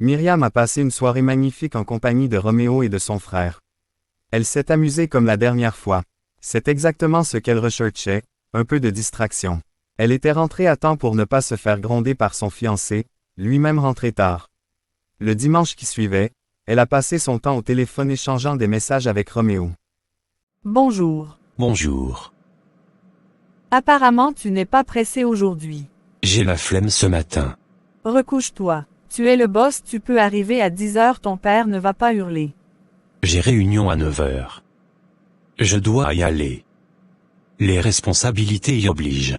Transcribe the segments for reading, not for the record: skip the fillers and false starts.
Myriam a passé une soirée magnifique en compagnie de Roméo et de son frère. Elle s'est amusée comme la dernière fois. C'est exactement ce qu'elle recherchait, un peu de distraction. Elle était rentrée à temps pour ne pas se faire gronder par son fiancé, lui-même rentré tard. Le dimanche qui suivait, elle a passé son temps au téléphone échangeant des messages avec Roméo. Bonjour. Bonjour. Apparemment tu n'es pas pressé aujourd'hui. J'ai la flemme ce matin. Recouche-toi. Tu es le boss, tu peux arriver à 10 heures, ton père ne va pas hurler. J'ai réunion à 9 heures. Je dois y aller. Les responsabilités y obligent.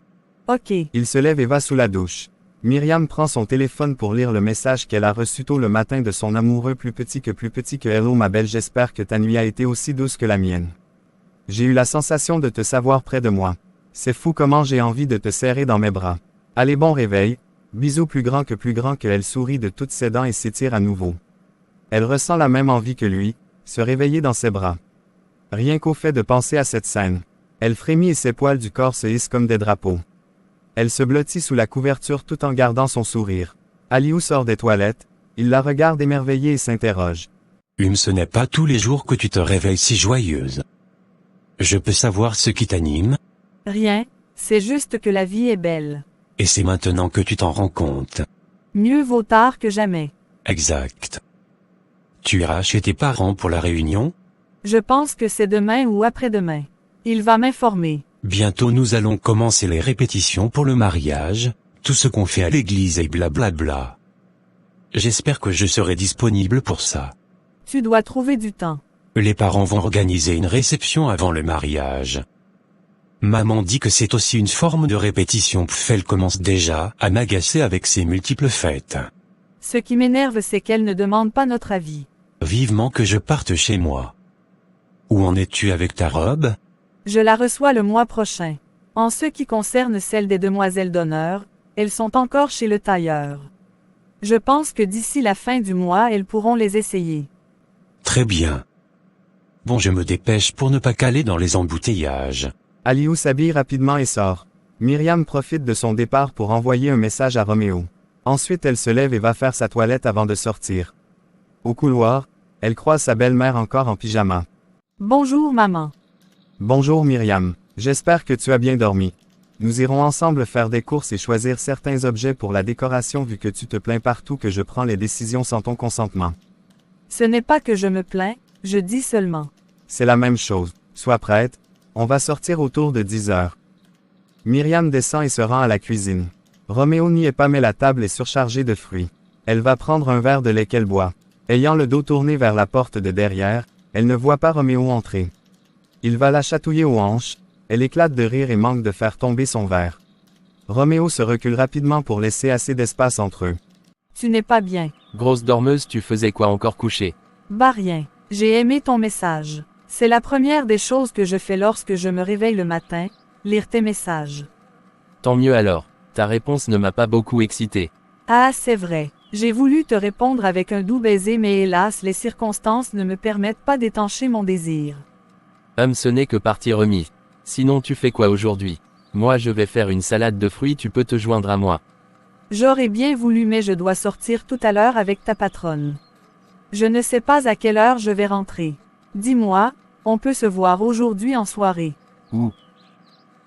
Ok. Il se lève et va sous la douche. Myriam prend son téléphone pour lire le message qu'elle a reçu tôt le matin de son amoureux plus petit que hello ma belle, j'espère que ta nuit a été aussi douce que la mienne. J'ai eu la sensation de te savoir près de moi. C'est fou comment j'ai envie de te serrer dans mes bras. Allez, bon réveil. Bisous plus grand que elle sourit de toutes ses dents et s'étire à nouveau. Elle ressent la même envie que lui, se réveiller dans ses bras. Rien qu'au fait de penser à cette scène. Elle frémit et ses poils du corps se hissent comme des drapeaux. Elle se blottit sous la couverture tout en gardant son sourire. Aliou sort des toilettes, il la regarde émerveillée et s'interroge. Ce n'est pas tous les jours que tu te réveilles si joyeuse. Je peux savoir ce qui t'anime? Rien, c'est juste que la vie est belle. Et c'est maintenant que tu t'en rends compte. Mieux vaut tard que jamais. Exact. Tu iras chez tes parents pour la réunion? Je pense que c'est demain ou après-demain. Il va m'informer. Bientôt nous allons commencer les répétitions pour le mariage, tout ce qu'on fait à l'église et blablabla. J'espère que je serai disponible pour ça. Tu dois trouver du temps. Les parents vont organiser une réception avant le mariage. Maman dit que c'est aussi une forme de répétition. Elle commence déjà à m'agacer avec ses multiples fêtes. Ce qui m'énerve, c'est qu'elle ne demande pas notre avis. Vivement que je parte chez moi. Où en es-tu avec ta robe? Je la reçois le mois prochain. En ce qui concerne celle des demoiselles d'honneur, elles sont encore chez le tailleur. Je pense que d'ici la fin du mois, elles pourront les essayer. Très bien. Bon, je me dépêche pour ne pas caler dans les embouteillages. Aliou s'habille rapidement et sort. Myriam profite de son départ pour envoyer un message à Roméo. Ensuite elle se lève et va faire sa toilette avant de sortir. Au couloir, elle croise sa belle-mère encore en pyjama. Bonjour maman. Bonjour Myriam, j'espère que tu as bien dormi. Nous irons ensemble faire des courses et choisir certains objets pour la décoration vu que tu te plains partout que je prends les décisions sans ton consentement. Ce n'est pas que je me plains, je dis seulement. C'est la même chose. Sois prête, on va sortir autour de 10 heures. Myriam descend et se rend à la cuisine. Roméo n'y est pas mais la table est surchargée de fruits. Elle va prendre un verre de lait qu'elle boit. Ayant le dos tourné vers la porte de derrière, elle ne voit pas Roméo entrer. Il va la chatouiller aux hanches, elle éclate de rire et manque de faire tomber son verre. Roméo se recule rapidement pour laisser assez d'espace entre eux. Tu n'es pas bien. Grosse dormeuse, tu faisais quoi encore couché? Bah rien. J'ai aimé ton message. C'est la première des choses que je fais lorsque je me réveille le matin, lire tes messages. Tant mieux alors, ta réponse ne m'a pas beaucoup excité. Ah c'est vrai. J'ai voulu te répondre avec un doux baiser mais hélas les circonstances ne me permettent pas d'étancher mon désir. Ce n'est que partie remise. Sinon tu fais quoi aujourd'hui? Moi je vais faire une salade de fruits, tu peux te joindre à moi. J'aurais bien voulu mais je dois sortir tout à l'heure avec ta patronne. Je ne sais pas à quelle heure je vais rentrer. Dis-moi, on peut se voir aujourd'hui en soirée. Où?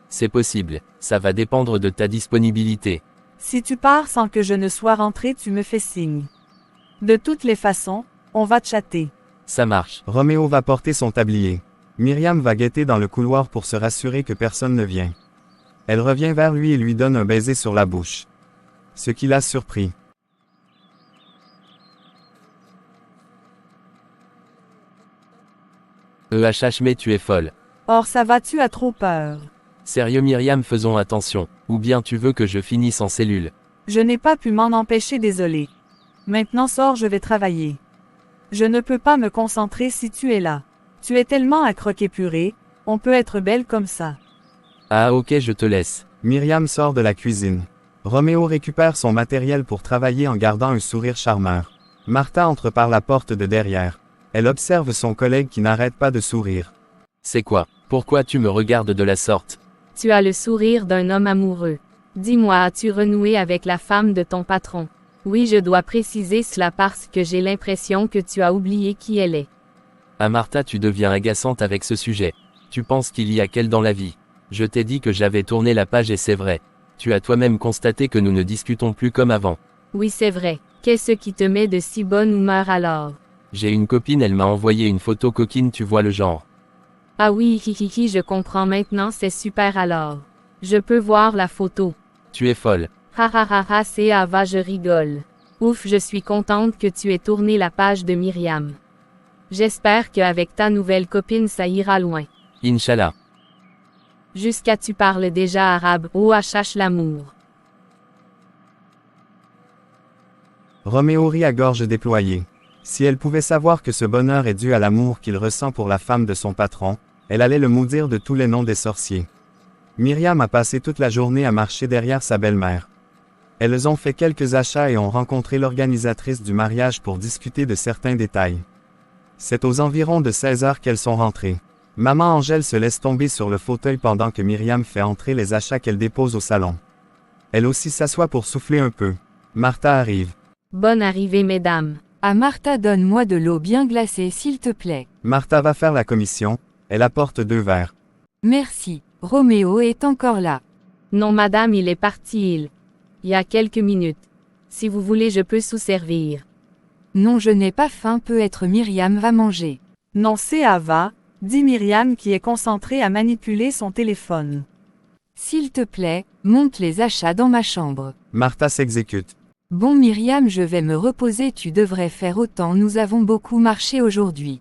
C'est possible, ça va dépendre de ta disponibilité. Si tu pars sans que je ne sois rentré, tu me fais signe. De toutes les façons, on va chatter. Ça marche. Roméo va porter son tablier. Myriam va guetter dans le couloir pour se rassurer que personne ne vient. Elle revient vers lui et lui donne un baiser sur la bouche. Ce qui l'a surpris. Mais tu es folle. Or ça va, tu as trop peur. Sérieux Myriam, faisons attention, ou bien tu veux que je finisse en cellule. Je n'ai pas pu m'en empêcher, désolé. Maintenant sors, je vais travailler. Je ne peux pas me concentrer si tu es là. Tu es tellement à croquer purée, on peut être belle comme ça. Ah ok, je te laisse. Myriam sort de la cuisine. Roméo récupère son matériel pour travailler en gardant un sourire charmeur. Martha entre par la porte de derrière. Elle observe son collègue qui n'arrête pas de sourire. C'est quoi? Pourquoi tu me regardes de la sorte? Tu as le sourire d'un homme amoureux. Dis-moi, as-tu renoué avec la femme de ton patron? Oui, je dois préciser cela parce que j'ai l'impression que tu as oublié qui elle est. Ah Martha, tu deviens agaçante avec ce sujet. Tu penses qu'il y a qu'elle dans la vie. Je t'ai dit que j'avais tourné la page et c'est vrai. Tu as toi-même constaté que nous ne discutons plus comme avant. Oui, c'est vrai. Qu'est-ce qui te met de si bonne humeur alors? J'ai une copine, elle m'a envoyé une photo coquine, tu vois le genre. Ah oui, hihihi, je comprends maintenant, c'est super alors. Je peux voir la photo. Tu es folle. Ha ha ha ha, c'est Ava, je rigole. Ouf, je suis contente que tu aies tourné la page de Myriam. J'espère qu'avec ta nouvelle copine ça ira loin. Inch'Allah. Jusqu'à tu parles déjà arabe, oh achache l'amour. Roméo rit à gorge déployée. Si elle pouvait savoir que ce bonheur est dû à l'amour qu'il ressent pour la femme de son patron, elle allait le maudire de tous les noms des sorciers. Myriam a passé toute la journée à marcher derrière sa belle-mère. Elles ont fait quelques achats et ont rencontré l'organisatrice du mariage pour discuter de certains détails. C'est aux environs de 16 heures qu'elles sont rentrées. Maman Angèle se laisse tomber sur le fauteuil pendant que Myriam fait entrer les achats qu'elle dépose au salon. Elle aussi s'assoit pour souffler un peu. Martha arrive. Bonne arrivée mesdames. Ah Martha, donne-moi de l'eau bien glacée s'il te plaît. Martha va faire la commission, elle apporte 2 verres. Merci, Roméo est encore là. Non madame, il est parti il y a quelques minutes. Si vous voulez je peux sous-servir. Non, je n'ai pas faim, peut-être Myriam va manger. Non, c'est Ava, dit Myriam qui est concentrée à manipuler son téléphone. S'il te plaît, monte les achats dans ma chambre. Martha s'exécute. Bon Myriam, je vais me reposer, tu devrais faire autant, nous avons beaucoup marché aujourd'hui.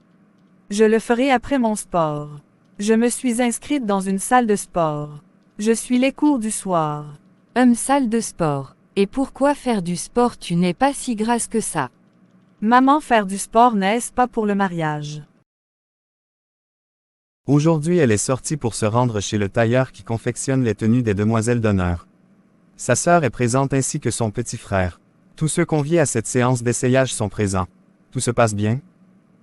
Je le ferai après mon sport. Je me suis inscrite dans une salle de sport. Je suis les cours du soir. Salle de sport. Et pourquoi faire du sport, tu n'es pas si grasse que ça. Maman, faire du sport n'est-ce pas pour le mariage? Aujourd'hui, elle est sortie pour se rendre chez le tailleur qui confectionne les tenues des demoiselles d'honneur. Sa sœur est présente ainsi que son petit frère. Tous ceux conviés à cette séance d'essayage sont présents. Tout se passe bien?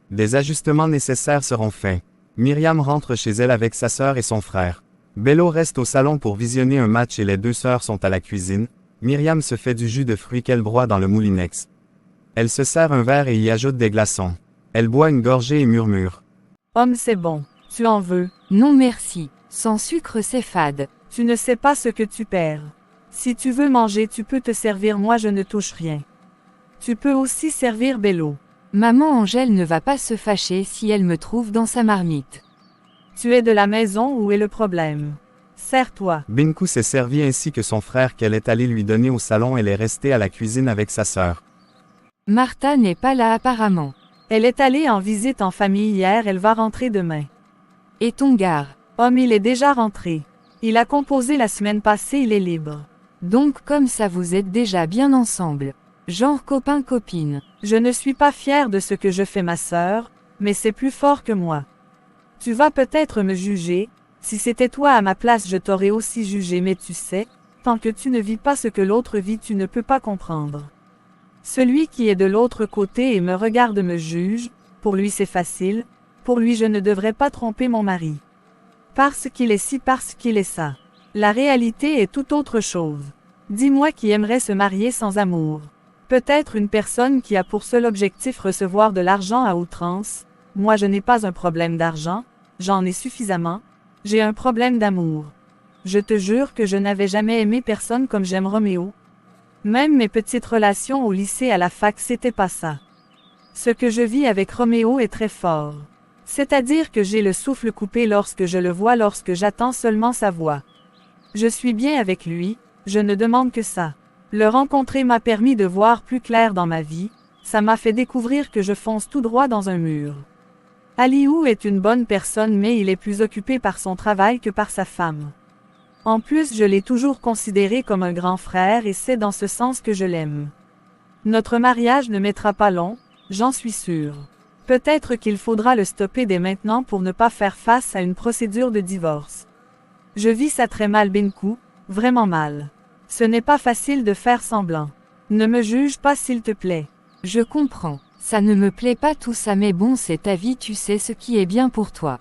Des ajustements nécessaires seront faits. Myriam rentre chez elle avec sa sœur et son frère. Bello reste au salon pour visionner un match et les 2 sœurs sont à la cuisine. Myriam se fait du jus de fruits qu'elle broie dans le moulinex. Elle se sert un verre et y ajoute des glaçons. Elle boit une gorgée et murmure. Homme, c'est bon. Tu en veux? Non merci, sans sucre c'est fade. Tu ne sais pas ce que tu perds. Si tu veux manger, tu peux te servir, moi je ne touche rien. Tu peux aussi servir Bello. Maman Angèle ne va pas se fâcher si elle me trouve dans sa marmite. Tu es de la maison, où est le problème? Sers-toi. Binkou s'est servi ainsi que son frère qu'elle est allée lui donner au salon. Elle est restée à la cuisine avec sa sœur. Martha n'est pas là apparemment. Elle est allée en visite en famille hier, elle va rentrer demain. Et ton gars? Homme, il est déjà rentré. Il a composé la semaine passée, il est libre. Donc comme ça vous êtes déjà bien ensemble. Genre copain-copine. Je ne suis pas fière de ce que je fais ma sœur, mais c'est plus fort que moi. Tu vas peut-être me juger, si c'était toi à ma place je t'aurais aussi jugé, mais tu sais, tant que tu ne vis pas ce que l'autre vit tu ne peux pas comprendre. Celui qui est de l'autre côté et me regarde me juge, pour lui c'est facile, pour lui je ne devrais pas tromper mon mari. Parce qu'il est ci, parce qu'il est ça. La réalité est tout autre chose. Dis-moi qui aimerait se marier sans amour. Peut-être une personne qui a pour seul objectif recevoir de l'argent à outrance. Moi je n'ai pas un problème d'argent, j'en ai suffisamment. J'ai un problème d'amour. Je te jure que je n'avais jamais aimé personne comme j'aime Roméo. Même mes petites relations au lycée, à la fac, c'était pas ça. Ce que je vis avec Roméo est très fort. C'est-à-dire que j'ai le souffle coupé lorsque je le vois, lorsque j'attends seulement sa voix. Je suis bien avec lui, je ne demande que ça. Le rencontrer m'a permis de voir plus clair dans ma vie, ça m'a fait découvrir que je fonce tout droit dans un mur. Aliou est une bonne personne, mais il est plus occupé par son travail que par sa femme. En plus, je l'ai toujours considéré comme un grand frère et c'est dans ce sens que je l'aime. Notre mariage ne mettra pas long, j'en suis sûre. Peut-être qu'il faudra le stopper dès maintenant pour ne pas faire face à une procédure de divorce. Je vis ça très mal, Binkou, vraiment mal. Ce n'est pas facile de faire semblant. Ne me juge pas s'il te plaît. Je comprends, ça ne me plaît pas tout ça, mais bon, c'est ta vie, tu sais ce qui est bien pour toi.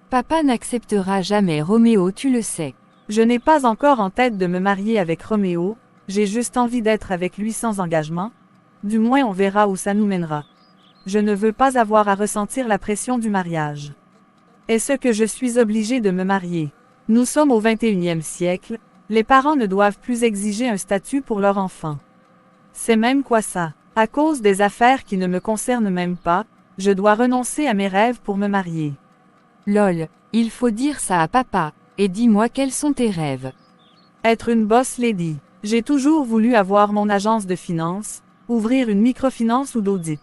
Papa n'acceptera jamais Roméo, tu le sais. Je n'ai pas encore en tête de me marier avec Roméo, J'ai juste envie d'être avec lui sans engagement. Du moins on verra où ça nous mènera. Je ne veux pas avoir à ressentir la pression du mariage. Est-ce que je suis obligée de me marier? Nous sommes au 21e siècle, les parents ne doivent plus exiger un statut pour leur enfant. C'est même quoi ça? À cause des affaires qui ne me concernent même pas, je dois renoncer à mes rêves pour me marier. Lol, il faut dire ça à papa, et dis-moi quels sont tes rêves. Être une boss lady. J'ai toujours voulu avoir mon agence de finance, ouvrir une microfinance ou d'audit.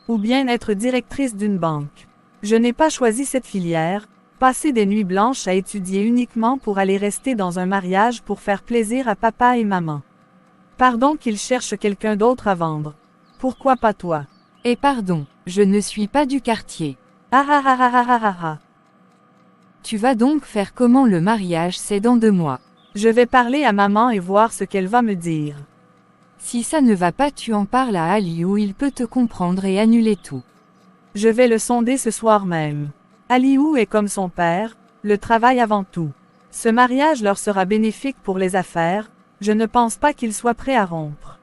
Ou bien être directrice d'une banque. Je n'ai pas choisi cette filière, passer des nuits blanches à étudier uniquement pour aller rester dans un mariage pour faire plaisir à papa et maman. Pardon qu'ils cherchent quelqu'un d'autre à vendre. Pourquoi pas toi? Et pardon, je ne suis pas du quartier. Ah ah ah ah ah ah ah ah. Tu vas donc faire comment le mariage, c'est dans 2 mois. Je vais parler à maman et voir ce qu'elle va me dire. Si ça ne va pas, tu en parles à Aliou, il peut te comprendre et annuler tout. Je vais le sonder ce soir même. Aliou est comme son père, le travail avant tout. Ce mariage leur sera bénéfique pour les affaires, je ne pense pas qu'il soit prêt à rompre.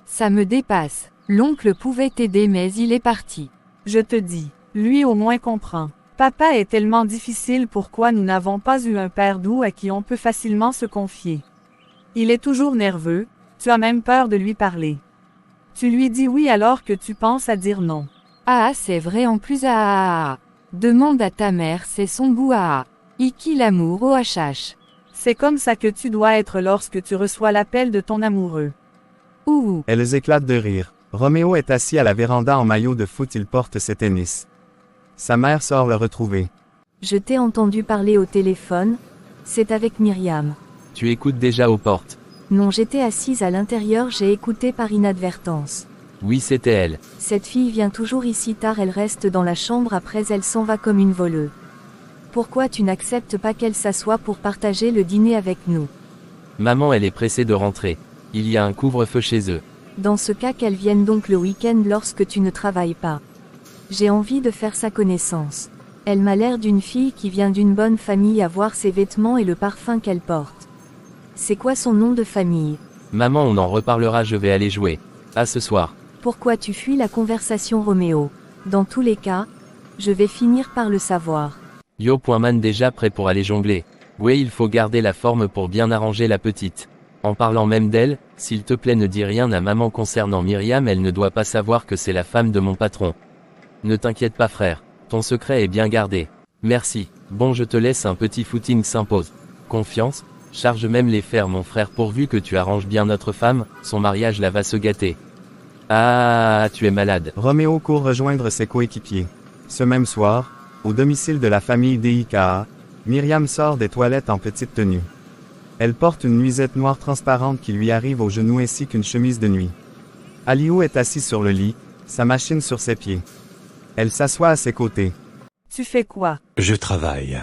Ça me dépasse. L'oncle pouvait t'aider mais il est parti. Je te dis, lui au moins comprend. Papa est tellement difficile, pourquoi nous n'avons pas eu un père doux à qui on peut facilement se confier. Il est toujours nerveux, tu as même peur de lui parler. Tu lui dis oui alors que tu penses à dire non. Ah c'est vrai en plus ah. Demande à ta mère, c'est son goût ah. Iki l'amour au HH. C'est comme ça que tu dois être lorsque tu reçois l'appel de ton amoureux. Ouh. Elles éclatent de rire. Roméo est assis à la véranda en maillot de foot, il porte ses tennis. Sa mère sort le retrouver. Je t'ai entendu parler au téléphone, c'est avec Myriam. Tu écoutes déjà aux portes. Non, j'étais assise à l'intérieur, j'ai écouté par inadvertance. Oui, c'était elle. Cette fille vient toujours ici tard, elle reste dans la chambre, après elle s'en va comme une voleuse. Pourquoi tu n'acceptes pas qu'elle s'assoie pour partager le dîner avec nous? Maman, elle est pressée de rentrer. Il y a un couvre-feu chez eux. Dans ce cas, qu'elle vienne donc le week-end lorsque tu ne travailles pas. J'ai envie de faire sa connaissance. Elle m'a l'air d'une fille qui vient d'une bonne famille, à voir ses vêtements et le parfum qu'elle porte. C'est quoi son nom de famille? Maman, on en reparlera, je vais aller jouer. À ce soir. Pourquoi tu fuis la conversation, Roméo? Dans tous les cas, je vais finir par le savoir. Yo. Man déjà prêt pour aller jongler. Oui, il faut garder la forme pour bien arranger la petite. En parlant même d'elle, s'il te plaît ne dis rien à maman concernant Myriam, elle ne doit pas savoir que c'est la femme de mon patron. Ne t'inquiète pas frère, ton secret est bien gardé. Merci, bon je te laisse, un petit footing s'impose. Confiance, charge même les fers mon frère pourvu que tu arranges bien notre femme, son mariage là va se gâter. Ah, tu es malade. Roméo court rejoindre ses coéquipiers. Ce même soir, au domicile de la famille DIKA, Myriam sort des toilettes en petite tenue. Elle porte une nuisette noire transparente qui lui arrive aux genoux ainsi qu'une chemise de nuit. Aliou est assis sur le lit, sa machine sur ses pieds. Elle s'assoit à ses côtés. Tu fais quoi? Je travaille.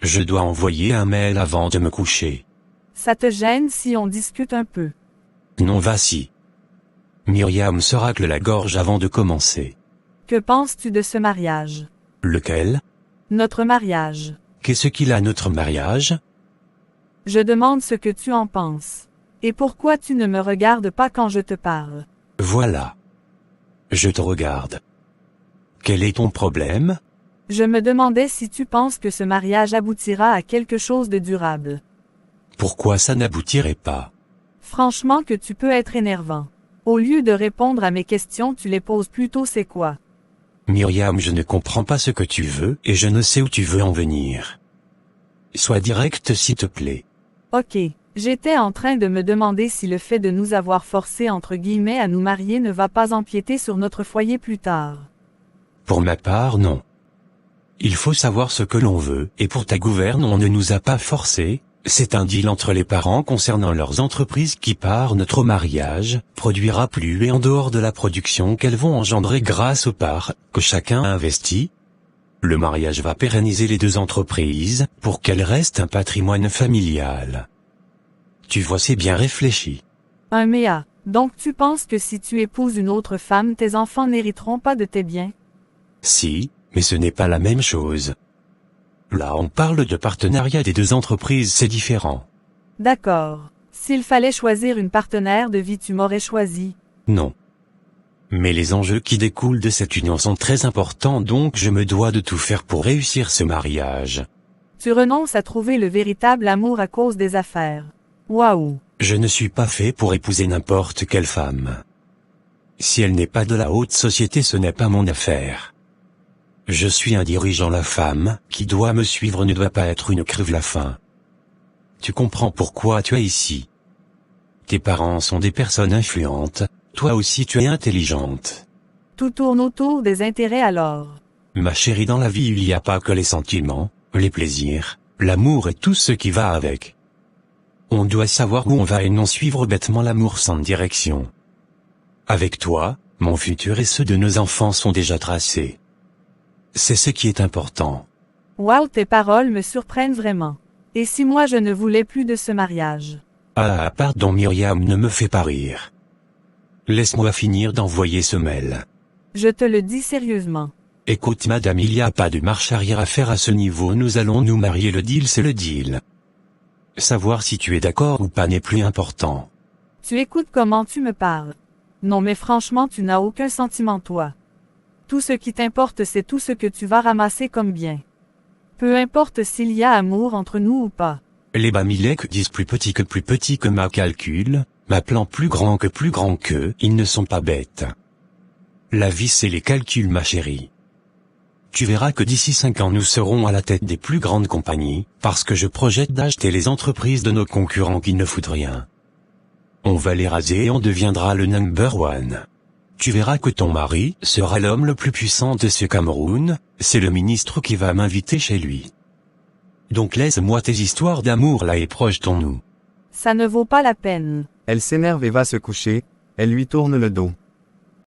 Je dois envoyer un mail avant de me coucher. Ça te gêne si on discute un peu? Non, vas-y. Myriam se racle la gorge avant de commencer. Que penses-tu de ce mariage? Lequel? Notre mariage. Qu'est-ce qu'il a, notre mariage? Je demande ce que tu en penses. Et pourquoi tu ne me regardes pas quand je te parle? Voilà. Je te regarde. Quel est ton problème? Je me demandais si tu penses que ce mariage aboutira à quelque chose de durable. Pourquoi ça n'aboutirait pas? Franchement que tu peux être énervant. Au lieu de répondre à mes questions, tu les poses plutôt, c'est quoi? Myriam, je ne comprends pas ce que tu veux, et je ne sais où tu veux en venir. Sois direct s'il te plaît. Ok, j'étais en train de me demander si le fait de nous avoir forcés entre guillemets à nous marier ne va pas empiéter sur notre foyer plus tard. Pour ma part, non. Il faut savoir ce que l'on veut, et pour ta gouverne, on ne nous a pas forcés. C'est un deal entre les parents concernant leurs entreprises qui, par notre mariage, produira plus et en dehors de la production qu'elles vont engendrer grâce aux parts que chacun a investies. Le mariage va pérenniser les deux entreprises pour qu'elles restent un patrimoine familial. Tu vois, c'est bien réfléchi. Méa, donc tu penses que si tu épouses une autre femme, tes enfants n'hériteront pas de tes biens? Si, mais ce n'est pas la même chose. Là, on parle de partenariat des deux entreprises, c'est différent. D'accord. S'il fallait choisir une partenaire de vie, tu m'aurais choisi. Non. Mais les enjeux qui découlent de cette union sont très importants, donc je me dois de tout faire pour réussir ce mariage. Tu renonces à trouver le véritable amour à cause des affaires. Waouh! Je ne suis pas fait pour épouser n'importe quelle femme. Si elle n'est pas de la haute société, ce n'est pas mon affaire. Je suis un dirigeant, la femme qui doit me suivre ne doit pas être une crève-la-faim. Tu comprends pourquoi tu es ici. Tes parents sont des personnes influentes, toi aussi tu es intelligente. Tout tourne autour des intérêts alors. Ma chérie, dans la vie il n'y a pas que les sentiments, les plaisirs, l'amour et tout ce qui va avec. On doit savoir où on va et non suivre bêtement l'amour sans direction. Avec toi, mon futur et ceux de nos enfants sont déjà tracés. C'est ce qui est important. Wow, tes paroles me surprennent vraiment. Et si moi je ne voulais plus de ce mariage? Ah pardon Myriam, ne me fais pas rire. Laisse-moi finir d'envoyer ce mail. Je te le dis sérieusement. Écoute madame, il n'y a pas de marche arrière à faire à ce niveau, nous allons nous marier, le deal c'est le deal. Savoir si tu es d'accord ou pas n'est plus important. Tu écoutes comment tu me parles. Non mais franchement tu n'as aucun sentiment toi. Tout ce qui t'importe c'est tout ce que tu vas ramasser comme bien. Peu importe s'il y a amour entre nous ou pas. Les Bamilek disent plus petit que ma calcul, ma plan plus grand que, ils ne sont pas bêtes. La vie c'est les calculs ma chérie. Tu verras que d'ici 5 ans nous serons à la tête des plus grandes compagnies, parce que je projette d'acheter les entreprises de nos concurrents qui ne foutent rien. On va les raser et on deviendra le number one. Tu verras que ton mari sera l'homme le plus puissant de ce Cameroun, c'est le ministre qui va m'inviter chez lui. Donc laisse-moi tes histoires d'amour là et projetons-nous. Ça ne vaut pas la peine. Elle s'énerve et va se coucher, elle lui tourne le dos.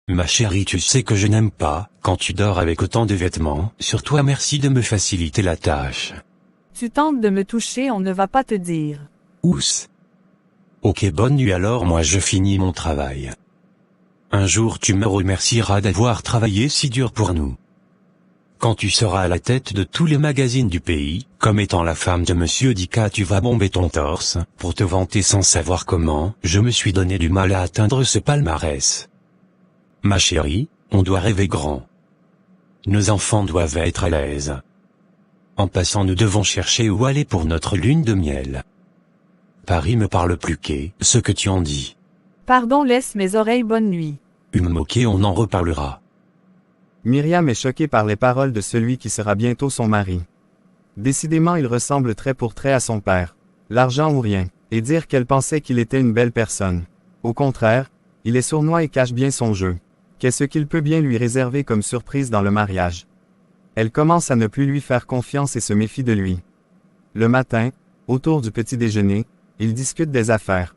Ma chérie, tu sais que je n'aime pas, quand tu dors avec autant de vêtements, sur toi merci de me faciliter la tâche. Tu tentes de me toucher, on ne va pas te dire. Ous. Ok, bonne nuit alors, moi je finis mon travail. Un jour tu me remercieras d'avoir travaillé si dur pour nous. Quand tu seras à la tête de tous les magazines du pays, comme étant la femme de Monsieur Dika, tu vas bomber ton torse, pour te vanter sans savoir comment, je me suis donné du mal à atteindre ce palmarès. Ma chérie, on doit rêver grand. Nos enfants doivent être à l'aise. En passant, nous devons chercher où aller pour notre lune de miel. Paris me parle plus qu'est, ce que tu en dis. Pardon, laisse mes oreilles, bonne nuit. Ok, on en reparlera. Myriam est choquée par les paroles de celui qui sera bientôt son mari. Décidément, il ressemble trait pour trait à son père. L'argent ou rien. Et dire qu'elle pensait qu'il était une belle personne. Au contraire, il est sournois et cache bien son jeu. Qu'est-ce qu'il peut bien lui réserver comme surprise dans le mariage? Elle commence à ne plus lui faire confiance et se méfie de lui. Le matin, autour du petit déjeuner, ils discutent des affaires.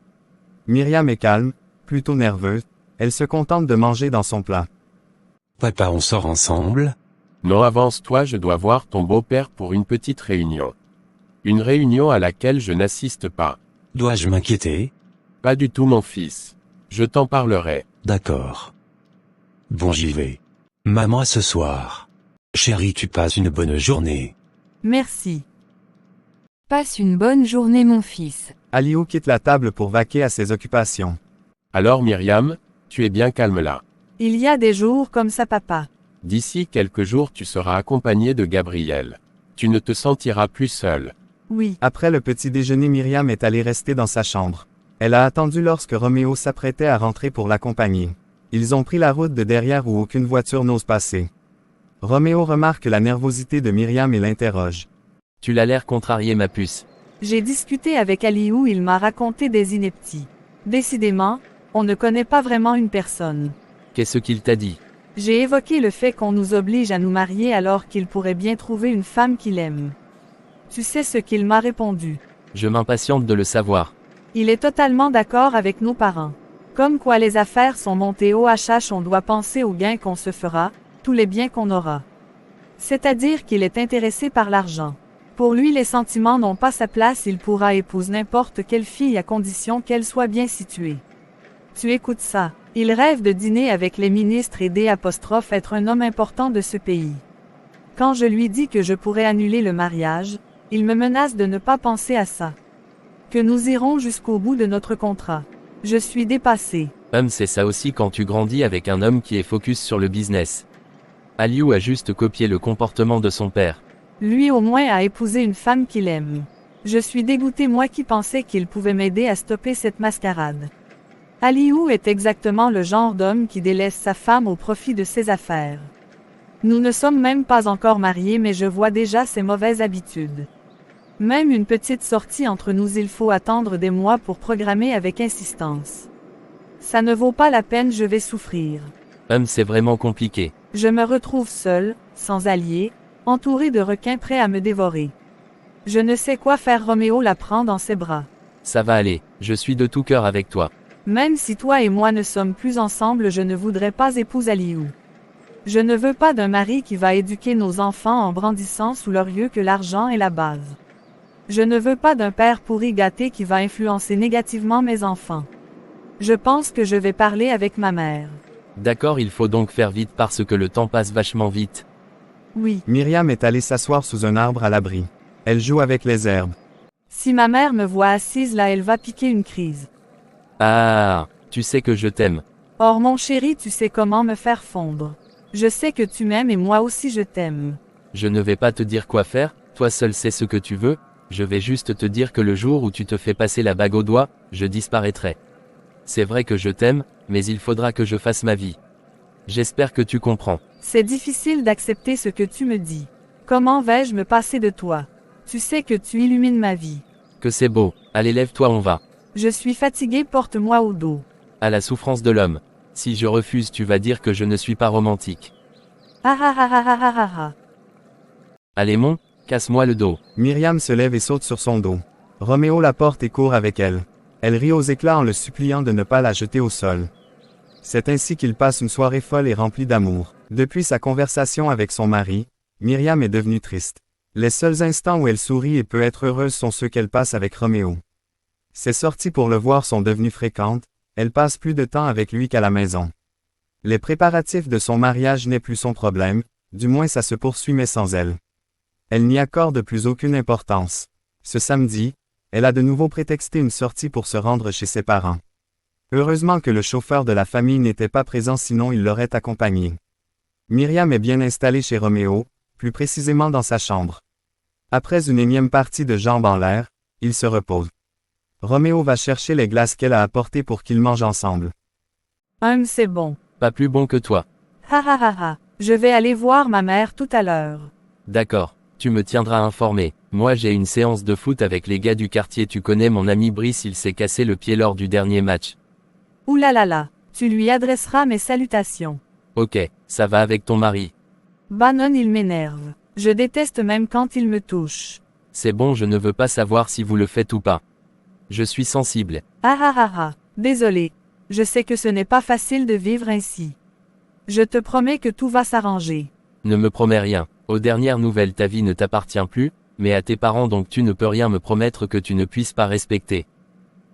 Myriam est calme, plutôt nerveuse, elle se contente de manger dans son plat. Papa, on sort ensemble? Non, avance-toi, je dois voir ton beau-père pour une petite réunion. Une réunion à laquelle je n'assiste pas. Dois-je m'inquiéter? Pas du tout mon fils. Je t'en parlerai. D'accord. Bon, j'y vais. Maman, à ce soir. Chérie, tu passes une bonne journée. Merci. Passe une bonne journée mon fils. Aliou quitte la table pour vaquer à ses occupations. Alors Myriam, tu es bien calme là. Il y a des jours comme ça, papa. D'ici quelques jours tu seras accompagné de Gabriel. Tu ne te sentiras plus seul. Oui. Après le petit déjeuner, Myriam est allée rester dans sa chambre. Elle a attendu lorsque Roméo s'apprêtait à rentrer pour l'accompagner. Ils ont pris la route de derrière où aucune voiture n'ose passer. Roméo remarque la nervosité de Myriam et l'interroge. Tu l'as l'air contrarié ma puce. J'ai discuté avec Aliou, il m'a raconté des inepties. Décidément, on ne connaît pas vraiment une personne. Qu'est-ce qu'il t'a dit? J'ai évoqué le fait qu'on nous oblige à nous marier alors qu'il pourrait bien trouver une femme qu'il aime. Tu sais ce qu'il m'a répondu? Je m'impatiente de le savoir. Il est totalement d'accord avec nos parents. Comme quoi les affaires sont montées au HH, on doit penser aux gains qu'on se fera, tous les biens qu'on aura. C'est-à-dire qu'il est intéressé par l'argent. Pour lui, les sentiments n'ont pas sa place, il pourra épouser n'importe quelle fille à condition qu'elle soit bien située. Tu écoutes ça. Il rêve de dîner avec les ministres et d'être un homme important de ce pays. Quand je lui dis que je pourrais annuler le mariage, il me menace de ne pas penser à ça. Que nous irons jusqu'au bout de notre contrat. Je suis dépassée. C'est ça aussi quand tu grandis avec un homme qui est focus sur le business. Aliou a juste copié le comportement de son père. Lui au moins a épousé une femme qu'il aime. Je suis dégoûtée moi qui pensais qu'il pouvait m'aider à stopper cette mascarade. Aliou est exactement le genre d'homme qui délaisse sa femme au profit de ses affaires. Nous ne sommes même pas encore mariés mais je vois déjà ses mauvaises habitudes. Même une petite sortie entre nous il faut attendre des mois pour programmer avec insistance. Ça ne vaut pas la peine je vais souffrir. C'est vraiment compliqué. Je me retrouve seule, sans alliés, entourée de requins prêts à me dévorer. Je ne sais quoi faire Roméo la prend dans ses bras. Ça va aller, je suis de tout cœur avec toi. Même si toi et moi ne sommes plus ensemble je ne voudrais pas épouser Aliou. Je ne veux pas d'un mari qui va éduquer nos enfants en brandissant sous leur yeux que l'argent est la base. Je ne veux pas d'un père pourri gâté qui va influencer négativement mes enfants. Je pense que je vais parler avec ma mère. D'accord, il faut donc faire vite parce que le temps passe vachement vite. Oui. Myriam est allée s'asseoir sous un arbre à l'abri. Elle joue avec les herbes. Si ma mère me voit assise là elle va piquer une crise. Ah, tu sais que je t'aime. Or mon chéri tu sais comment me faire fondre. Je sais que tu m'aimes et moi aussi je t'aime. Je ne vais pas te dire quoi faire, toi seul sais ce que tu veux, je vais juste te dire que le jour où tu te fais passer la bague au doigt, je disparaîtrai. C'est vrai que je t'aime, mais il faudra que je fasse ma vie. J'espère que tu comprends. C'est difficile d'accepter ce que tu me dis. Comment vais-je me passer de toi? Tu sais que tu illumines ma vie. Que c'est beau, allez lève-toi on va. Je suis fatiguée porte-moi au dos. À la souffrance de l'homme. Si je refuse tu vas dire que je ne suis pas romantique. Ah ah ah ah ah ah ah. Allez mon, casse-moi le dos. Myriam se lève et saute sur son dos. Roméo la porte et court avec elle. Elle rit aux éclats en le suppliant de ne pas la jeter au sol. C'est ainsi qu'il passe une soirée folle et remplie d'amour. Depuis sa conversation avec son mari, Myriam est devenue triste. Les seuls instants où elle sourit et peut être heureuse sont ceux qu'elle passe avec Roméo. Ses sorties pour le voir sont devenues fréquentes, elle passe plus de temps avec lui qu'à la maison. Les préparatifs de son mariage n'est plus son problème, du moins ça se poursuit mais sans elle. Elle n'y accorde plus aucune importance. Ce samedi, elle a de nouveau prétexté une sortie pour se rendre chez ses parents. Heureusement que le chauffeur de la famille n'était pas présent sinon il l'aurait accompagné. Myriam est bien installée chez Roméo, plus précisément dans sa chambre. Après une énième partie de jambes en l'air, il se repose. Roméo va chercher les glaces qu'elle a apportées pour qu'ils mangent ensemble. C'est bon. Pas plus bon que toi. Ha ha ha ha. Je vais aller voir ma mère tout à l'heure. D'accord, tu me tiendras informé. Moi j'ai une séance de foot avec les gars du quartier, tu connais mon ami Brice, il s'est cassé le pied lors du dernier match. Ouh là là là, tu lui adresseras mes salutations. Ok, ça va avec ton mari. Bannon il m'énerve. Je déteste même quand il me touche. C'est bon, je ne veux pas savoir si vous le faites ou pas. Je suis sensible. Ah ah ah ah, désolé. Je sais que ce n'est pas facile de vivre ainsi. Je te promets que tout va s'arranger. Ne me promets rien. Aux dernières nouvelles ta vie ne t'appartient plus, mais à tes parents donc tu ne peux rien me promettre que tu ne puisses pas respecter.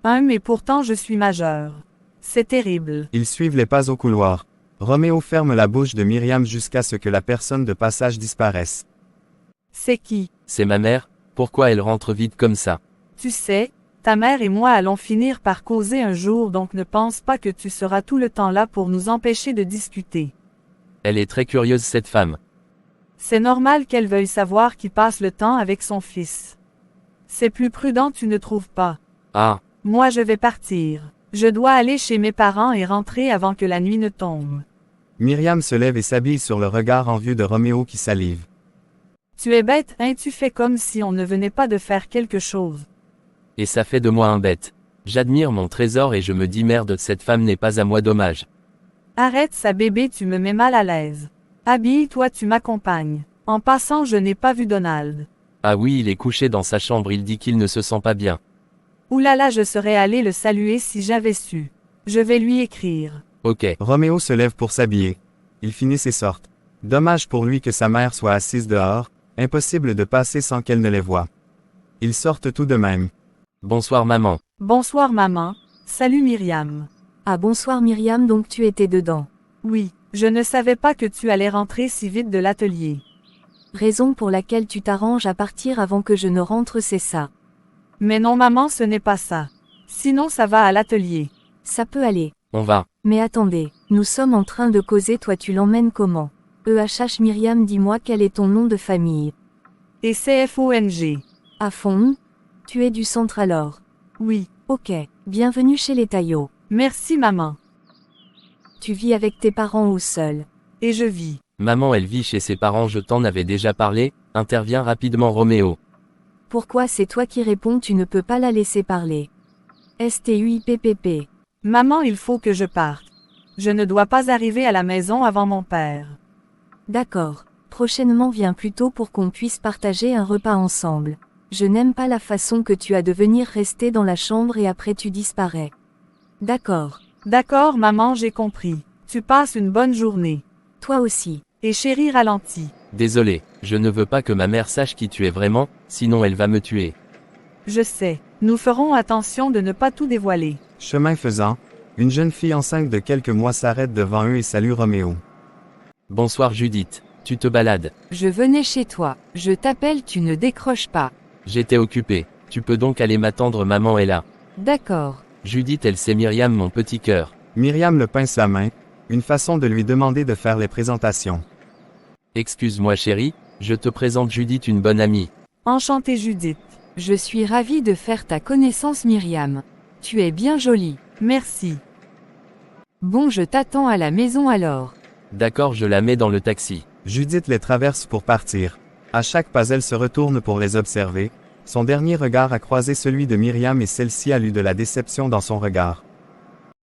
Mais pourtant je suis majeure. C'est terrible. Ils suivent les pas au couloir. Roméo ferme la bouche de Myriam jusqu'à ce que la personne de passage disparaisse. C'est qui? C'est ma mère, pourquoi elle rentre vite comme ça? Tu sais, ta mère et moi allons finir par causer un jour donc ne pense pas que tu seras tout le temps là pour nous empêcher de discuter. Elle est très curieuse cette femme. C'est normal qu'elle veuille savoir qui passe le temps avec son fils. C'est plus prudent tu ne trouves pas? Ah. Moi je vais partir. Je dois aller chez mes parents et rentrer avant que la nuit ne tombe. Myriam se lève et s'habille sur le regard envieux de Roméo qui salive. Tu es bête, tu fais comme si on ne venait pas de faire quelque chose. Et ça fait de moi un bête. J'admire mon trésor et je me dis merde, cette femme n'est pas à moi, dommage. Arrête ça bébé, tu me mets mal à l'aise. Habille-toi, tu m'accompagnes. En passant, je n'ai pas vu Donald. Ah oui, il est couché dans sa chambre, il dit qu'il ne se sent pas bien. Ouh là là, je serais allé le saluer si j'avais su. Je vais lui écrire. Ok. Roméo se lève pour s'habiller. Il finit et sortent. Dommage pour lui que sa mère soit assise dehors, impossible de passer sans qu'elle ne les voie. Ils sortent tout de même. Bonsoir maman. Bonsoir maman. Salut Myriam. Ah bonsoir Myriam, donc tu étais dedans. Oui, je ne savais pas que tu allais rentrer si vite de l'atelier. Raison pour laquelle tu t'arranges à partir avant que je ne rentre, c'est ça. Mais non maman, ce n'est pas ça. Sinon ça va à l'atelier. Ça peut aller. On va. Mais attendez, nous sommes en train de causer, toi tu l'emmènes comment? Myriam, dis-moi quel est ton nom de famille? Et c'est FONG. À fond? Tu es du centre alors? Oui. Ok, bienvenue chez les Taillots. Merci maman. Tu vis avec tes parents ou seul? Et je vis. Maman elle vit chez ses parents, je t'en avais déjà parlé, intervient rapidement Roméo. Pourquoi c'est toi qui réponds, tu ne peux pas la laisser parler? STUIPPP. Maman, il faut que je parte. Je ne dois pas arriver à la maison avant mon père. D'accord. Prochainement viens plus tôt pour qu'on puisse partager un repas ensemble. Je n'aime pas la façon que tu as de venir rester dans la chambre et après tu disparais. D'accord. D'accord maman, j'ai compris. Tu passes une bonne journée. Toi aussi. Et chérie, ralentis. Désolé, je ne veux pas que ma mère sache qui tu es vraiment, sinon elle va me tuer. Je sais. Nous ferons attention de ne pas tout dévoiler. Chemin faisant, une jeune fille enceinte de quelques mois s'arrête devant eux et salue Roméo. Bonsoir Judith, tu te balades. Je venais chez toi. Je t'appelle, tu ne décroches pas. J'étais occupé. Tu peux donc aller m'attendre, maman est là. D'accord. Judith, elle c'est Myriam, mon petit cœur. Myriam le pince la main, une façon de lui demander de faire les présentations. Excuse-moi chérie, je te présente Judith, une bonne amie. Enchantée Judith. Je suis ravie de faire ta connaissance Myriam. Tu es bien jolie. Merci. Bon, je t'attends à la maison alors. D'accord, je la mets dans le taxi. Judith les traverse pour partir. À chaque pas elle se retourne pour les observer. Son dernier regard a croisé celui de Myriam et celle-ci a lu de la déception dans son regard.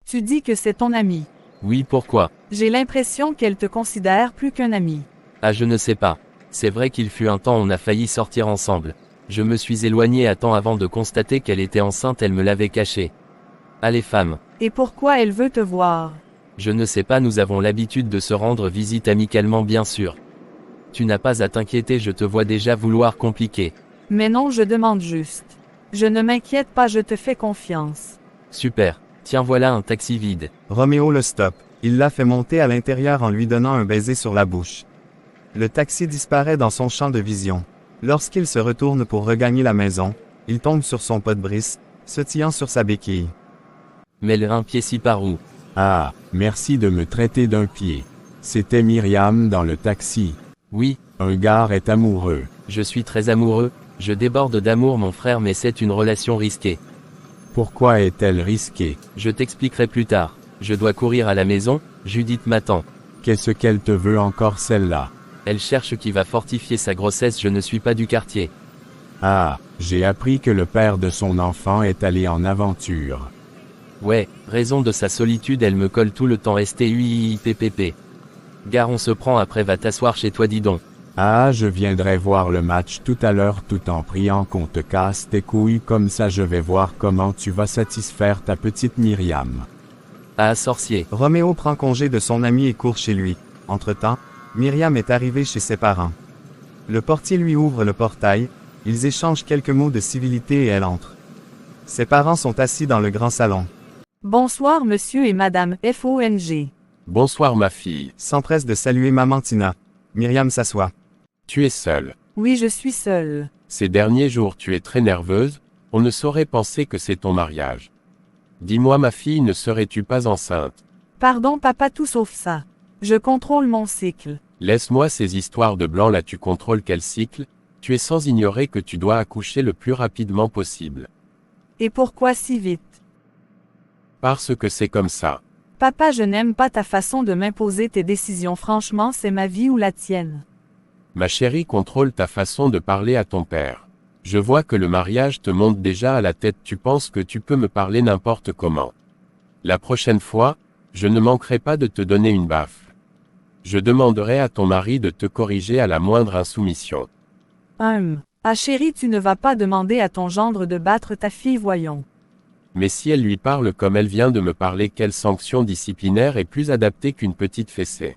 Tu dis que c'est ton amie. Oui, pourquoi? J'ai l'impression qu'elle te considère plus qu'un ami. Ah, je ne sais pas. C'est vrai qu'il fut un temps on a failli sortir ensemble. Je me suis éloigné à temps avant de constater qu'elle était enceinte, elle me l'avait caché. Allez femme. Et pourquoi elle veut te voir? Je ne sais pas, nous avons l'habitude de se rendre visite amicalement bien sûr. Tu n'as pas à t'inquiéter, je te vois déjà vouloir compliquer. Mais non, je demande juste. Je ne m'inquiète pas, je te fais confiance. Super. Tiens, voilà un taxi vide. Roméo le stoppe. Il la fait monter à l'intérieur en lui donnant un baiser sur la bouche. Le taxi disparaît dans son champ de vision. Lorsqu'il se retourne pour regagner la maison, il tombe sur son pot de brise, sautillant sur sa béquille. Mets un pied ci par où? Ah, merci de me traiter d'un pied. C'était Myriam dans le taxi. Oui, Un gars est amoureux. je suis très amoureux, je déborde d'amour mon frère, mais c'est une relation risquée. Pourquoi est-elle risquée? Je t'expliquerai plus tard. Je dois courir à la maison, Judith m'attend. Qu'est-ce qu'elle te veut encore celle-là? Elle cherche qui va fortifier sa grossesse, je ne suis pas du quartier. Ah, j'ai appris que le père de son enfant est allé en aventure. Ouais, raison de sa solitude, elle me colle tout le temps STUIPPP. Gare, on se prend après, va t'asseoir chez toi, dis donc. Ah, je viendrai voir le match tout à l'heure tout en priant qu'on te casse tes couilles, comme ça je vais voir comment tu vas satisfaire ta petite Myriam. Ah, sorcier. Roméo prend congé de son ami et court chez lui. Entre-temps, Myriam est arrivée chez ses parents. Le portier lui ouvre le portail, ils échangent quelques mots de civilité et elle entre. Ses parents sont assis dans le grand salon. Bonsoir monsieur et madame FONG. Bonsoir ma fille. S'empresse de saluer maman Tina. Myriam s'assoit. Tu es seule. Oui, je suis seule. Ces derniers jours tu es très nerveuse, on ne saurait penser que c'est ton mariage. Dis-moi ma fille, ne serais-tu pas enceinte? Pardon papa, tout sauf ça. Je contrôle mon cycle. Laisse-moi ces histoires de blanc là, tu contrôles quel cycle? Tu es sans ignorer que tu dois accoucher le plus rapidement possible. Et pourquoi si vite? Parce que c'est comme ça. Papa, je n'aime pas ta façon de m'imposer tes décisions, franchement c'est ma vie ou la tienne. Ma chérie, contrôle ta façon de parler à ton père. Je vois que le mariage te monte déjà à la tête, tu penses que tu peux me parler n'importe comment. La prochaine fois, je ne manquerai pas de te donner une baffe. Je demanderai à ton mari de te corriger à la moindre insoumission. Ah chérie, tu ne vas pas demander à ton gendre de battre ta fille, voyons. Mais si elle lui parle comme elle vient de me parler, quelle sanction disciplinaire est plus adaptée qu'une petite fessée?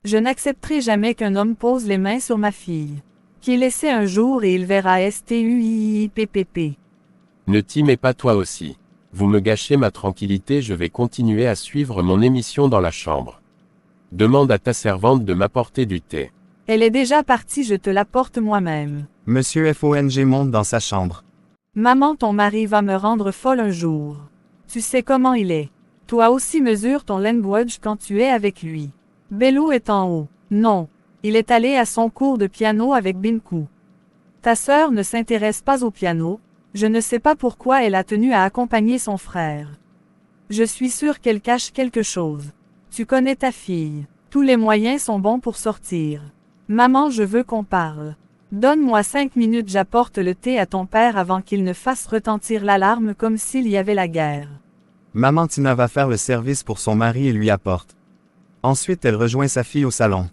Je n'accepterai jamais qu'un homme pose les mains sur ma fille. Qu'il essaie un jour et il verra STUIPPP. Ne t'y mets pas toi aussi. Vous me gâchez ma tranquillité, je vais continuer à suivre mon émission dans la chambre. Demande à ta servante de m'apporter du thé. Elle est déjà partie, je te l'apporte moi-même. Monsieur FONG monte dans sa chambre. Maman, ton mari va me rendre folle un jour. Tu sais comment il est. Toi aussi mesure ton language quand tu es avec lui. Bello est en haut. Non. Il est allé à son cours de piano avec Binku. Ta sœur ne s'intéresse pas au piano, je ne sais pas pourquoi elle a tenu à accompagner son frère. Je suis sûre qu'elle cache quelque chose. Tu connais ta fille. Tous les moyens sont bons pour sortir. Maman, je veux qu'on parle. Donne-moi 5 minutes, j'apporte le thé à ton père avant qu'il ne fasse retentir l'alarme comme s'il y avait la guerre. Maman Tina va faire le service pour son mari et lui apporte. Ensuite elle rejoint sa fille au salon.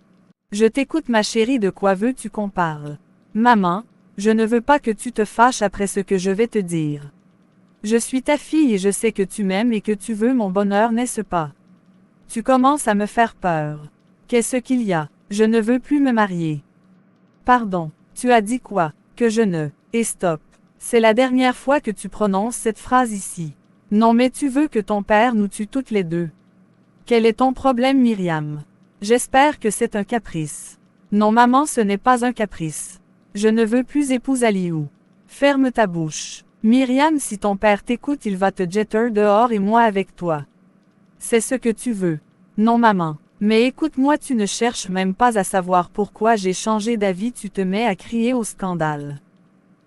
Je t'écoute ma chérie, de quoi veux-tu qu'on parle? Maman, je ne veux pas que tu te fâches après ce que je vais te dire. Je suis ta fille et je sais que tu m'aimes et que tu veux mon bonheur, n'est-ce pas? Tu commences à me faire peur. Qu'est-ce qu'il y a? Je ne veux plus me marier. Pardon, tu as dit quoi? Que je ne... Et stop. C'est la dernière fois que tu prononces cette phrase ici. Non, mais tu veux que ton père nous tue toutes les deux. Quel est ton problème, Myriam? J'espère que c'est un caprice. Non maman, ce n'est pas un caprice. Je ne veux plus épouser Aliou. Ferme ta bouche. Myriam, si ton père t'écoute, il va te jeter dehors et moi avec toi. C'est ce que tu veux. Non maman. Mais écoute-moi, tu ne cherches même pas à savoir pourquoi j'ai changé d'avis, tu te mets à crier au scandale.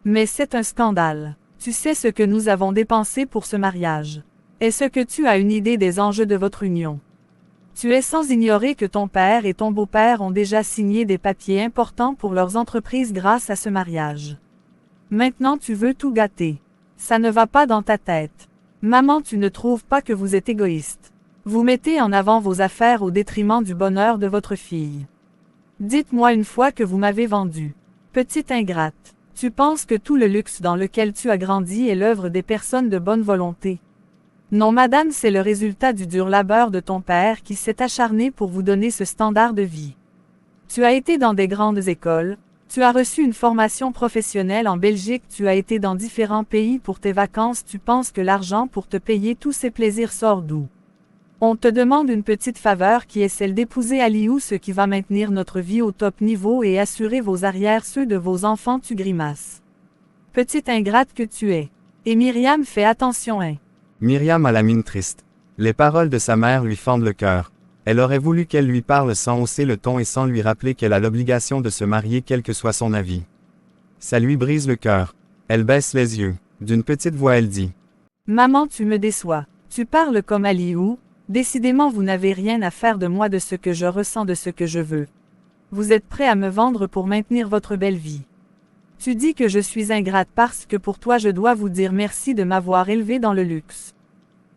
Mais c'est un scandale. Tu sais ce que nous avons dépensé pour ce mariage. Est-ce que tu as une idée des enjeux de votre union? Tu es sans ignorer que ton père et ton beau-père ont déjà signé des papiers importants pour leurs entreprises grâce à ce mariage. Maintenant tu veux tout gâter. Ça ne va pas dans ta tête. Maman, tu ne trouves pas que vous êtes égoïste. Vous mettez en avant vos affaires au détriment du bonheur de votre fille. Dites-moi une fois que vous m'avez vendu. Petite ingrate, tu penses que tout le luxe dans lequel tu as grandi est l'œuvre des personnes de bonne volonté. Non madame, c'est le résultat du dur labeur de ton père qui s'est acharné pour vous donner ce standard de vie. Tu as été dans des grandes écoles, tu as reçu une formation professionnelle en Belgique, tu as été dans différents pays pour tes vacances, tu penses que l'argent pour te payer tous ces plaisirs sort d'où? On te demande une petite faveur qui est celle d'épouser Aliou, ce qui va maintenir notre vie au top niveau et assurer vos arrières, ceux de vos enfants, tu grimaces. Petite ingrate que tu es. Et Myriam, fais attention, hein. Myriam a la mine triste. Les paroles de sa mère lui fendent le cœur. Elle aurait voulu qu'elle lui parle sans hausser le ton et sans lui rappeler qu'elle a l'obligation de se marier quel que soit son avis. Ça lui brise le cœur. Elle baisse les yeux. D'une petite voix elle dit. Maman, tu me déçois. Tu parles comme Aliou. Décidément vous n'avez rien à faire de moi, de ce que je ressens, de ce que je veux. Vous êtes prêt à me vendre pour maintenir votre belle vie. Tu dis que je suis ingrate parce que pour toi je dois vous dire merci de m'avoir élevée dans le luxe.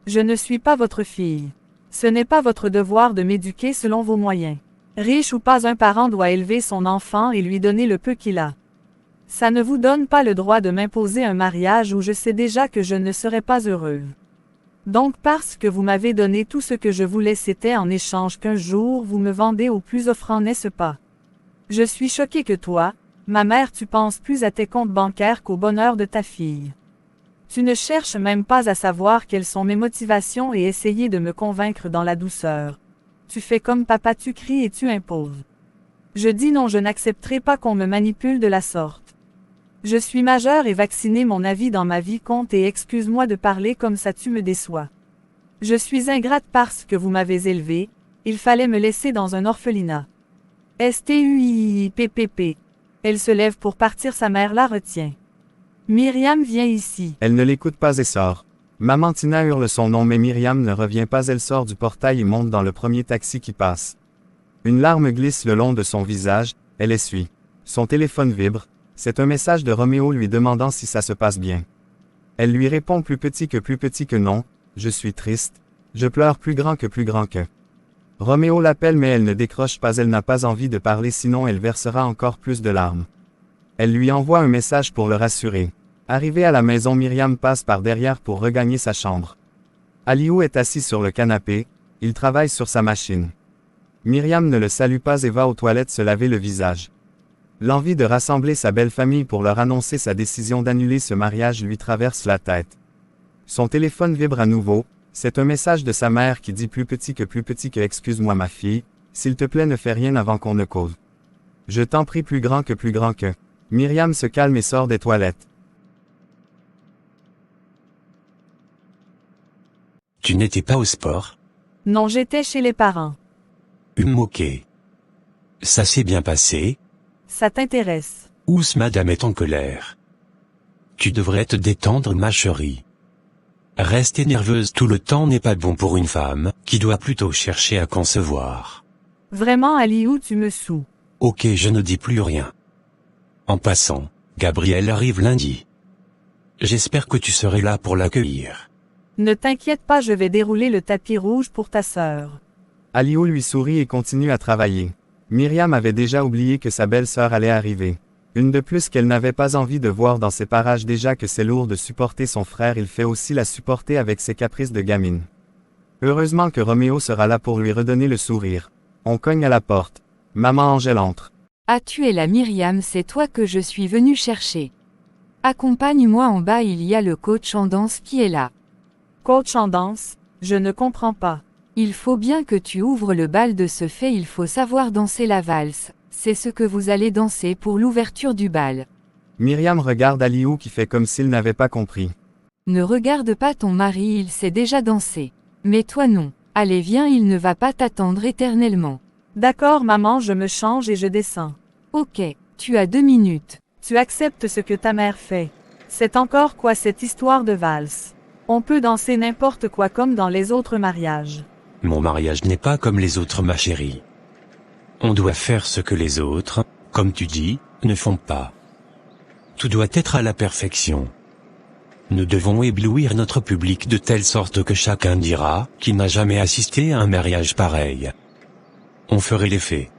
Je ne suis pas votre fille. Ce n'est pas votre devoir de m'éduquer selon vos moyens. Riche ou pas, un parent doit élever son enfant et lui donner le peu qu'il a. Ça ne vous donne pas le droit de m'imposer un mariage où je sais déjà que je ne serai pas heureuse. Donc parce que vous m'avez donné tout ce que je voulais, c'était en échange qu'un jour vous me vendez au plus offrant, n'est-ce pas? Je suis choquée que toi, ma mère, tu penses plus à tes comptes bancaires qu'au bonheur de ta fille. Tu ne cherches même pas à savoir quelles sont mes motivations et essayer de me convaincre dans la douceur. Tu fais comme papa, tu cries et tu imposes. Je dis non, je n'accepterai pas qu'on me manipule de la sorte. Je suis majeure et vaccinée, mon avis dans ma vie compte et excuse-moi de parler comme ça, tu me déçois. Je suis ingrate parce que vous m'avez élevée, il fallait me laisser dans un orphelinat. STUIPPP. Elle se lève pour partir, sa mère la retient. Myriam, viens ici. Elle ne l'écoute pas et sort. Maman Tina hurle son nom mais Myriam ne revient pas, elle sort du portail et monte dans le premier taxi qui passe. Une larme glisse le long de son visage, elle essuie. Son téléphone vibre. C'est un message de Roméo lui demandant si ça se passe bien. Elle lui répond plus petit que non, je suis triste, je pleure plus grand que. Roméo l'appelle mais elle ne décroche pas, elle n'a pas envie de parler sinon elle versera encore plus de larmes. Elle lui envoie un message pour le rassurer. Arrivée à la maison, Myriam passe par derrière pour regagner sa chambre. Aliou est assis sur le canapé, il travaille sur sa machine. Myriam ne le salue pas et va aux toilettes se laver le visage. L'envie de rassembler sa belle famille pour leur annoncer sa décision d'annuler ce mariage lui traverse la tête. Son téléphone vibre à nouveau, c'est un message de sa mère qui dit plus petit que excuse-moi ma fille, s'il te plaît ne fais rien avant qu'on ne cause. Je t'en prie plus grand que. Myriam se calme et sort des toilettes. Tu n'étais pas au sport? Non, j'étais chez les parents. Ok. Ça s'est bien passé? Ça t'intéresse? Ous madame est en colère. Tu devrais te détendre ma chérie. Rester nerveuse tout le temps n'est pas bon pour une femme, qui doit plutôt chercher à concevoir. Vraiment, Aliou, tu me saoules. Ok, je ne dis plus rien. En passant, Gabriel arrive lundi. J'espère que tu serais là pour l'accueillir. Ne t'inquiète pas, je vais dérouler le tapis rouge pour ta sœur. Aliou lui sourit et continue à travailler. Myriam avait déjà oublié que sa belle-sœur allait arriver. Une de plus qu'elle n'avait pas envie de voir dans ces parages déjà que c'est lourd de supporter son frère, il fait aussi la supporter avec ses caprices de gamine. Heureusement que Roméo sera là pour lui redonner le sourire. On cogne à la porte. Maman Angèle entre. Ah, tu es là Myriam, c'est toi que je suis venu chercher. Accompagne-moi en bas, il y a le coach en danse qui est là. Coach en danse? Je ne comprends pas. Il faut bien que tu ouvres le bal, de ce fait il faut savoir danser la valse. C'est ce que vous allez danser pour l'ouverture du bal. Myriam regarde Aliou qui fait comme s'il n'avait pas compris. Ne regarde pas ton mari, il sait déjà danser. Mais toi non. Allez viens, il ne va pas t'attendre éternellement. D'accord maman, je me change et je descends. Ok, tu as 2 minutes. Tu acceptes ce que ta mère fait. C'est encore quoi cette histoire de valse? On peut danser n'importe quoi comme dans les autres mariages. Mon mariage n'est pas comme les autres ma chérie. On doit faire ce que les autres, comme tu dis, ne font pas. Tout doit être à la perfection. Nous devons éblouir notre public de telle sorte que chacun dira qu'il n'a jamais assisté à un mariage pareil. On ferait l'effet.